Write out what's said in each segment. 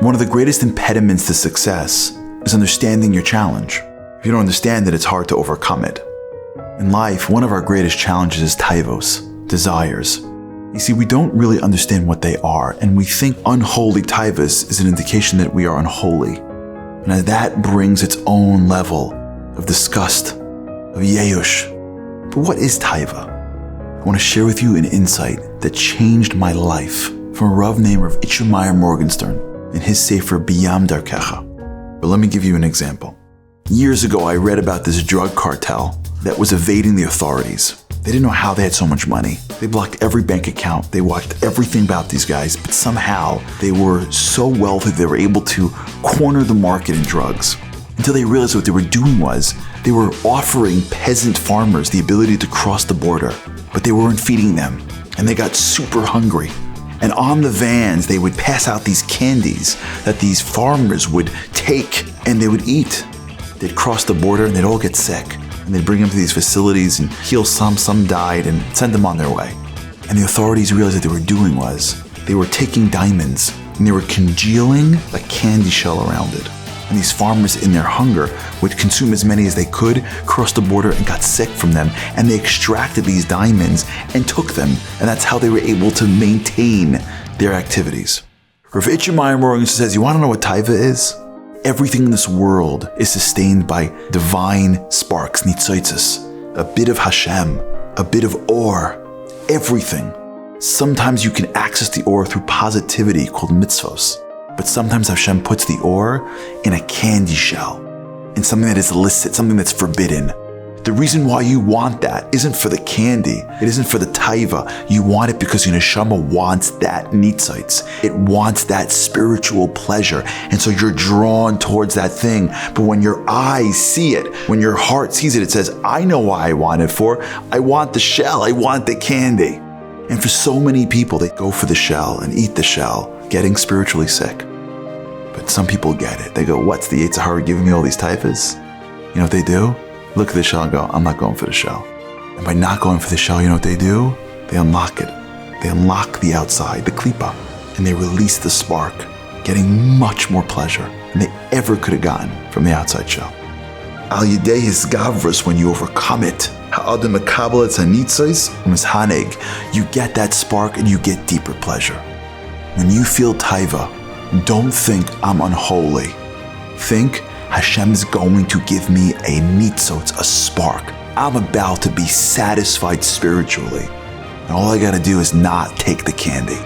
One of the greatest impediments to success is understanding your challenge. If you don't understand it, it's hard to overcome it. In life, one of our greatest challenges is taivos, desires. You see, we don't really understand what they are, and we think unholy taivos is an indication that we are unholy. And that brings its own level of disgust, of yeyush. But what is taiva? I want to share with you an insight that changed my life from a Rav named Rav Meir Morgenstern in his sefer Biyam Darkecha. But let me give you an example. Years ago, I read about this drug cartel that was evading the authorities. They didn't know how they had so much money. They blocked every bank account. They watched everything about these guys, but somehow they were so wealthy they were able to corner the market in drugs. Until they realized what they were doing was they were offering peasant farmers the ability to cross the border, but they weren't feeding them, and they got super hungry. And on the vans, they would pass out these candies that these farmers would take and they would eat. They'd cross the border and they'd all get sick. And they'd bring them to these facilities and heal some died, and send them on their way. And the authorities realized what they were doing was they were taking diamonds and they were congealing a candy shell around it. And these farmers, in their hunger, would consume as many as they could, cross the border and got sick from them, and they extracted these diamonds and took them, and that's how they were able to maintain their activities. Rav Meir Morgenstern says, you want to know what taiva is? Everything in this world is sustained by divine sparks, nitzoitzes, a bit of Hashem, a bit of or, everything. Sometimes you can access the or through positivity called mitzvos, but sometimes Hashem puts the or in a candy shell, in something that is illicit, something that's forbidden. The reason why you want that isn't for the candy, it isn't for the taiva. You want it because your neshama wants that nitzoitz. It wants that spiritual pleasure. And so you're drawn towards that thing. But when your eyes see it, when your heart sees it, it says, I know why I want it for. I want the shell, I want the candy. And for so many people, they go for the shell and eat the shell, getting spiritually sick. But some people get it. They go, what's the Yetzer Hara giving me all these taivas? You know what they do? Look at the shell and go, I'm not going for the shell. And by not going for the shell, you know what they do? They unlock it. They unlock the outside, the klipa, and they release the spark, getting much more pleasure than they ever could have gotten from the outside shell. Al yidei his gavras, when you overcome it, ha'adam mekabel et hanitzos u'mishaneg, you get that spark and you get deeper pleasure. When you feel taiva, don't think I'm unholy. Think Hashem's going to give me a nitzotz, a spark. I'm about to be satisfied spiritually. And all I gotta do is not take the candy.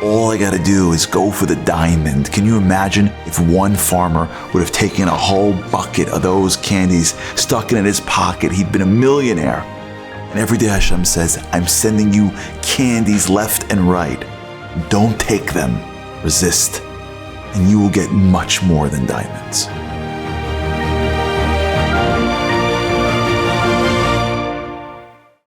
All I gotta do is go for the diamond. Can you imagine if one farmer would have taken a whole bucket of those candies, stuck it in his pocket? He'd been a millionaire. And every day Hashem says, I'm sending you candies left and right. Don't take them. Resist. And you will get much more than diamonds.